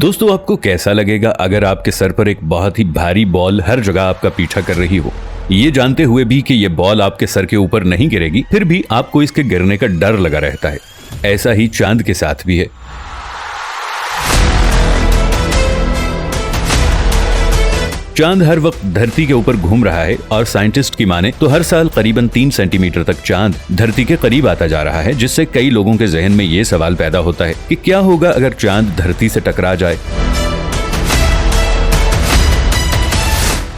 दोस्तों, आपको कैसा लगेगा अगर आपके सर पर एक बहुत ही भारी बॉल हर जगह आपका पीछा कर रही हो, ये जानते हुए भी कि ये बॉल आपके सर के ऊपर नहीं गिरेगी, फिर भी आपको इसके गिरने का डर लगा रहता है। ऐसा ही चांद के साथ भी है। चांद हर वक्त धरती के ऊपर घूम रहा है और साइंटिस्ट की माने तो हर साल करीबन 3 सेंटीमीटर तक चांद धरती के करीब आता जा रहा है, जिससे कई लोगों के जहन में ये सवाल पैदा होता है कि क्या होगा अगर चांद धरती से टकरा जाए।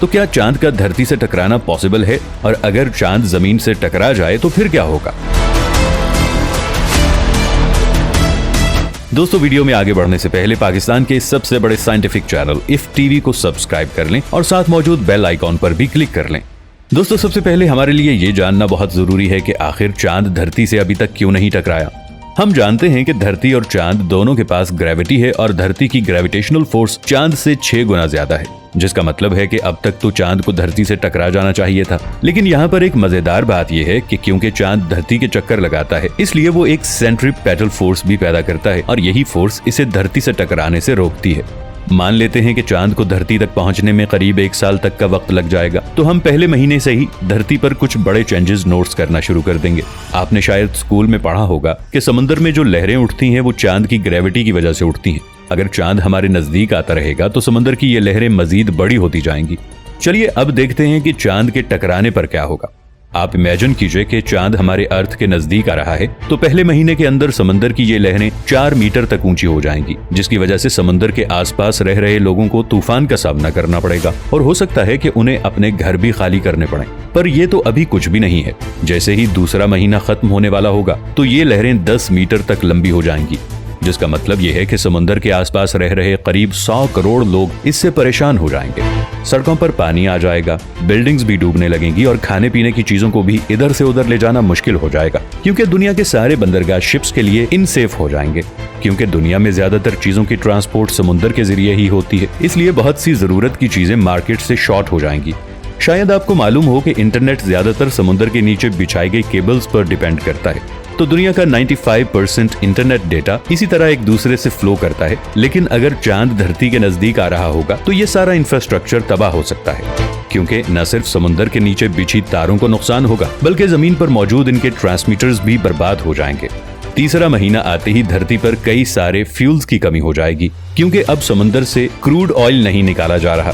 तो क्या चांद का धरती से टकराना पॉसिबल है, और अगर चांद जमीन से टकरा जाए तो फिर क्या होगा। दोस्तों, वीडियो में आगे बढ़ने से पहले पाकिस्तान के सबसे बड़े साइंटिफिक चैनल इफ टीवी को सब्सक्राइब कर लें और साथ मौजूद बेल आइकॉन पर भी क्लिक कर लें। दोस्तों, सबसे पहले हमारे लिए ये जानना बहुत जरूरी है कि आखिर चांद धरती से अभी तक क्यों नहीं टकराया। हम जानते हैं कि धरती और चांद दोनों के पास ग्रेविटी है और धरती की ग्रेविटेशनल फोर्स चांद से 6 गुना ज्यादा है, जिसका मतलब है कि अब तक तो चांद को धरती से टकरा जाना चाहिए था। लेकिन यहाँ पर एक मजेदार बात यह है कि क्योंकि चांद धरती के चक्कर लगाता है, इसलिए वो एक सेंट्रीपेटल फोर्स भी पैदा करता है और यही फोर्स इसे धरती से टकराने से रोकती है। मान लेते हैं कि चांद को धरती तक पहुंचने में करीब 1 साल तक का वक्त लग जाएगा, तो हम पहले महीने से ही धरती पर कुछ बड़े चेंजेस नोट्स करना शुरू कर देंगे। आपने शायद स्कूल में पढ़ा होगा कि समुद्र में जो लहरें उठती हैं वो चांद की ग्रेविटी की वजह से उठती हैं। अगर चांद हमारे नजदीक आता रहेगा तो समुद्र की ये लहरें मजीद बड़ी होती जाएंगी। चलिए अब देखते हैं कि चांद के टकराने पर क्या होगा। आप इमेजिन कीजिए कि चांद हमारे अर्थ के नजदीक आ रहा है, तो पहले महीने के अंदर समंदर की ये लहरें 4 मीटर तक ऊंची हो जाएंगी, जिसकी वजह से समंदर के आसपास रह रहे लोगों को तूफान का सामना करना पड़ेगा और हो सकता है कि उन्हें अपने घर भी खाली करने पड़े। पर ये तो अभी कुछ भी नहीं है। जैसे ही दूसरा महीना खत्म होने वाला होगा तो ये लहरें 10 मीटर तक लंबी हो जाएंगी, जिसका मतलब यह है कि समुद्र के आसपास रह रहे करीब 100 करोड़ लोग इससे परेशान हो जाएंगे। सड़कों पर पानी आ जाएगा, बिल्डिंग्स भी डूबने लगेंगी और खाने पीने की चीजों को भी इधर से उधर ले जाना मुश्किल हो जाएगा, क्योंकि दुनिया के सारे बंदरगाह शिप्स के लिए इनसेफ हो जाएंगे। क्योंकि दुनिया में ज्यादातर चीजों की ट्रांसपोर्ट समुद्र के जरिए ही होती है, इसलिए बहुत सी जरूरत की चीजें मार्केट से शॉर्ट हो जाएंगी। शायद आपको मालूम हो कि इंटरनेट ज्यादातर समुद्र के नीचे बिछाई गई केबल्स पर डिपेंड करता है, तो दुनिया का 95% इंटरनेट डेटा इसी तरह एक दूसरे से फ्लो करता है। लेकिन अगर चांद धरती के नजदीक आ रहा होगा तो ये सारा इंफ्रास्ट्रक्चर तबाह हो सकता है, क्योंकि न सिर्फ समुद्र के नीचे बिछी तारों को नुकसान होगा, बल्कि जमीन पर मौजूद इनके ट्रांसमीटर्स भी बर्बाद हो जाएंगे। तीसरा महीना आते ही धरती पर कई सारे फ्यूल्स की कमी हो जाएगी, क्योंकि अब समुद्र से क्रूड ऑयल नहीं निकाला जा रहा।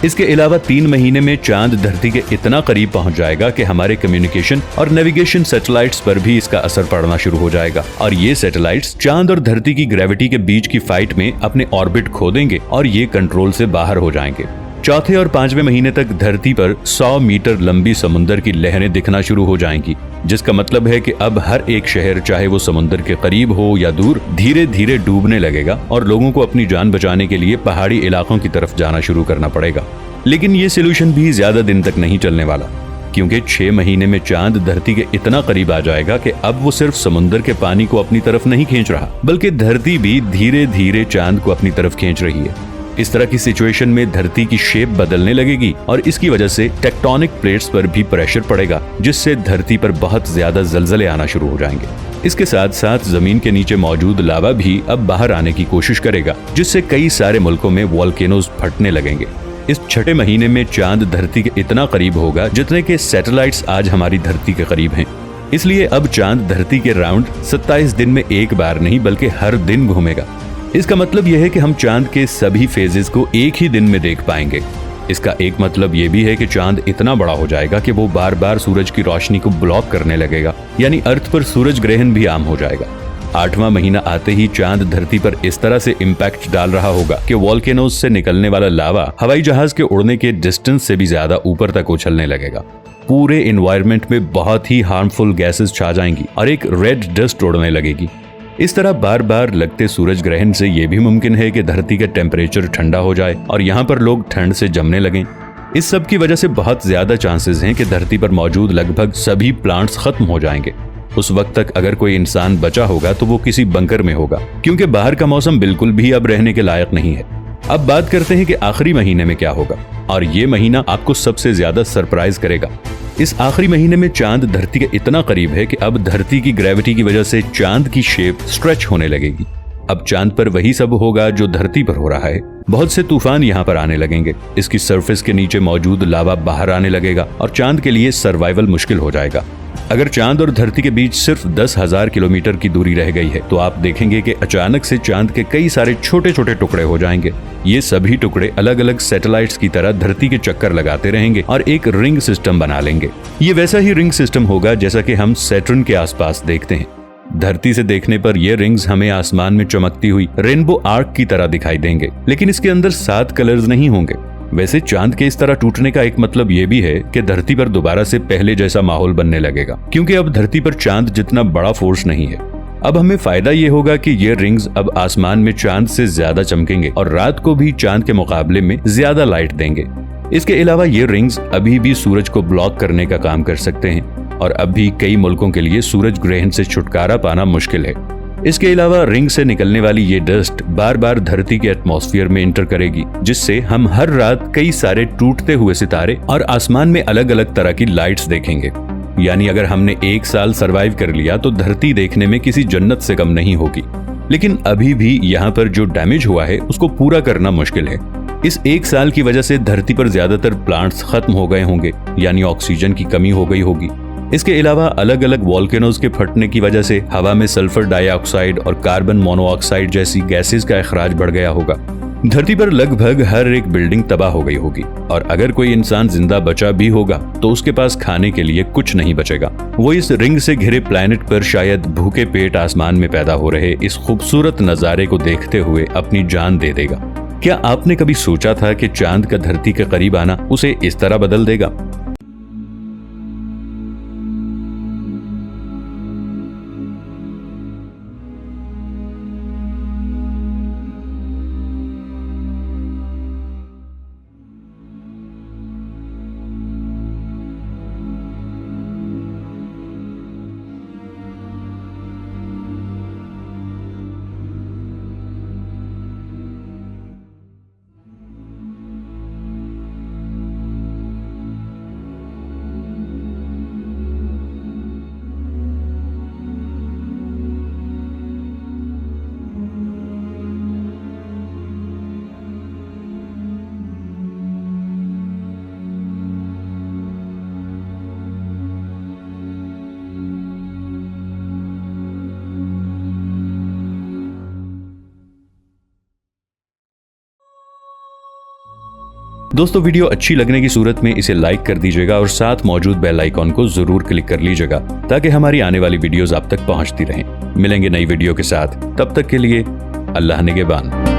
इसके अलावा 3 महीने में चांद धरती के इतना करीब पहुंच जाएगा कि हमारे कम्युनिकेशन और नेविगेशन सैटेलाइट्स पर भी इसका असर पड़ना शुरू हो जाएगा, और ये सैटेलाइट्स चांद और धरती की ग्रेविटी के बीच की फाइट में अपने ऑर्बिट खो देंगे और ये कंट्रोल से बाहर हो जाएंगे। चौथे और 5वें महीने तक धरती पर 100 मीटर लंबी समुद्र की लहरें दिखना शुरू हो जाएंगी, जिसका मतलब है कि अब हर एक शहर, चाहे वो समुद्र के करीब हो या दूर, धीरे धीरे डूबने लगेगा और लोगों को अपनी जान बचाने के लिए पहाड़ी इलाकों की तरफ जाना शुरू करना पड़ेगा। लेकिन ये सोल्यूशन भी ज्यादा दिन तक नहीं चलने वाला, क्योंकि 6 महीने में चांद धरती के इतना करीब आ जाएगा कि अब वो सिर्फ समुद्र के पानी को अपनी तरफ नहीं खींच रहा, बल्कि धरती भी धीरे धीरे चांद को अपनी तरफ खींच रही है। इस तरह की सिचुएशन में धरती की शेप बदलने लगेगी और इसकी वजह से टेक्टोनिक प्लेट्स पर भी प्रेशर पड़ेगा, जिससे धरती पर बहुत ज्यादा जलजले आना शुरू हो जाएंगे। इसके साथ साथ जमीन के नीचे मौजूद लावा भी अब बाहर आने की कोशिश करेगा, जिससे कई सारे मुल्कों में वोल्केनोज फटने लगेंगे। इस 6ठे महीने में चांद धरती के इतना करीब होगा जितने के सैटेलाइट्स आज हमारी धरती के करीब हैं। इसलिए अब चांद धरती के राउंड 27 दिन में एक बार नहीं बल्कि हर दिन घूमेगा। इसका मतलब यह है कि हम चांद के सभी फेजेस को एक ही दिन में देख पाएंगे। इसका एक मतलब यह भी है कि चांद इतना बड़ा हो जाएगा कि वो बार बार सूरज की रोशनी को ब्लॉक करने लगेगा, यानी अर्थ पर सूरज ग्रहण भी आम हो जाएगा। 8वां महीना आते ही चांद धरती पर इस तरह से इम्पैक्ट डाल रहा होगा कि वोल्केनोज से निकलने वाला लावा हवाई जहाज के उड़ने के डिस्टेंस से भी ज्यादा ऊपर तक उछलने लगेगा। पूरे एनवायरनमेंट में बहुत ही हार्मफुल गैसेस छा जाएंगी और एक रेड डस्ट उड़ने लगेगी। इस तरह बार बार लगते सूरज ग्रहण से यह भी मुमकिन है कि धरती का टेम्परेचर ठंडा हो जाए और यहाँ पर लोग ठंड से जमने लगें। इस सब की वजह से बहुत ज्यादा चांसेस हैं कि धरती पर मौजूद लगभग सभी प्लांट्स खत्म हो जाएंगे। उस वक्त तक अगर कोई इंसान बचा होगा तो वो किसी बंकर में होगा, क्योंकि बाहर का मौसम बिल्कुल भी अब रहने के लायक नहीं है। अब बात करते हैं कि आखिरी महीने में क्या होगा, और ये महीना आपको सबसे ज्यादा सरप्राइज करेगा। इस आखिरी महीने में चांद धरती के इतना करीब है कि अब धरती की ग्रेविटी की वजह से चांद की शेप स्ट्रेच होने लगेगी। अब चांद पर वही सब होगा जो धरती पर हो रहा है। बहुत से तूफान यहाँ पर आने लगेंगे, इसकी सरफेस के नीचे मौजूद लावा बाहर आने लगेगा और चांद के लिए सर्वाइवल मुश्किल हो जाएगा। अगर चांद और धरती के बीच सिर्फ 10,000 किलोमीटर की दूरी रह गई है तो आप देखेंगे कि अचानक से चांद के कई सारे छोटे छोटे टुकड़े हो जाएंगे। ये सभी टुकड़े अलग अलग सैटेलाइट्स की तरह धरती के चक्कर लगाते रहेंगे और एक रिंग सिस्टम बना लेंगे। ये वैसा ही रिंग सिस्टम होगा जैसा कि हम सैटर्न के आसपास देखते हैं। धरती से देखने पर ये रिंग्स हमें आसमान में चमकती हुई रेनबो आर्क की तरह दिखाई देंगे, लेकिन इसके अंदर 7 कलर्स नहीं होंगे। वैसे चांद के इस तरह टूटने का एक मतलब ये भी है कि धरती पर दोबारा से पहले जैसा माहौल बनने लगेगा, क्योंकि अब धरती पर चांद जितना बड़ा फोर्स नहीं है। अब हमें फायदा ये होगा कि ये रिंग्स अब आसमान में चांद से ज्यादा चमकेंगे और रात को भी चांद के मुकाबले में ज्यादा लाइट देंगे। इसके अलावा ये रिंग्स अभी भी सूरज को ब्लॉक करने का काम कर सकते हैं और अब भी कई मुल्कों के लिए सूरज ग्रहण से छुटकारा पाना मुश्किल है। इसके अलावा रिंग से निकलने वाली ये डस्ट बार बार धरती के एटमॉस्फेयर में इंटर करेगी, जिससे हम हर रात कई सारे टूटते हुए सितारे और आसमान में अलग अलग तरह की लाइट्स देखेंगे। यानी अगर हमने 1 साल सरवाइव कर लिया तो धरती देखने में किसी जन्नत से कम नहीं होगी। लेकिन अभी भी यहाँ पर जो डैमेज हुआ है उसको पूरा करना मुश्किल है। इस 1 साल की वजह से धरती पर ज्यादातर प्लांट्स खत्म हो गए होंगे, यानी ऑक्सीजन की कमी हो गई होगी। इसके अलावा अलग अलग वॉल्केनोज के फटने की वजह से हवा में सल्फर डाइऑक्साइड और कार्बन मोनोऑक्साइड जैसी गैसेस का अखराज बढ़ गया होगा। धरती पर लगभग हर एक बिल्डिंग तबाह हो गई होगी और अगर कोई इंसान जिंदा बचा भी होगा तो उसके पास खाने के लिए कुछ नहीं बचेगा। वो इस रिंग से घिरे प्लैनेट पर शायद भूखे पेट आसमान में पैदा हो रहे इस खूबसूरत नजारे को देखते हुए अपनी जान दे देगा। क्या आपने कभी सोचा था कि चांद का धरती के करीब आना उसे इस तरह बदल देगा? दोस्तों वीडियो अच्छी लगने की सूरत में इसे लाइक कर दीजिएगा और साथ मौजूद बेल आइकॉन को जरूर क्लिक कर लीजिएगा ताकि हमारी आने वाली वीडियोस आप तक पहुंचती रहें। मिलेंगे नई वीडियो के साथ, तब तक के लिए अल्लाह निगहबान।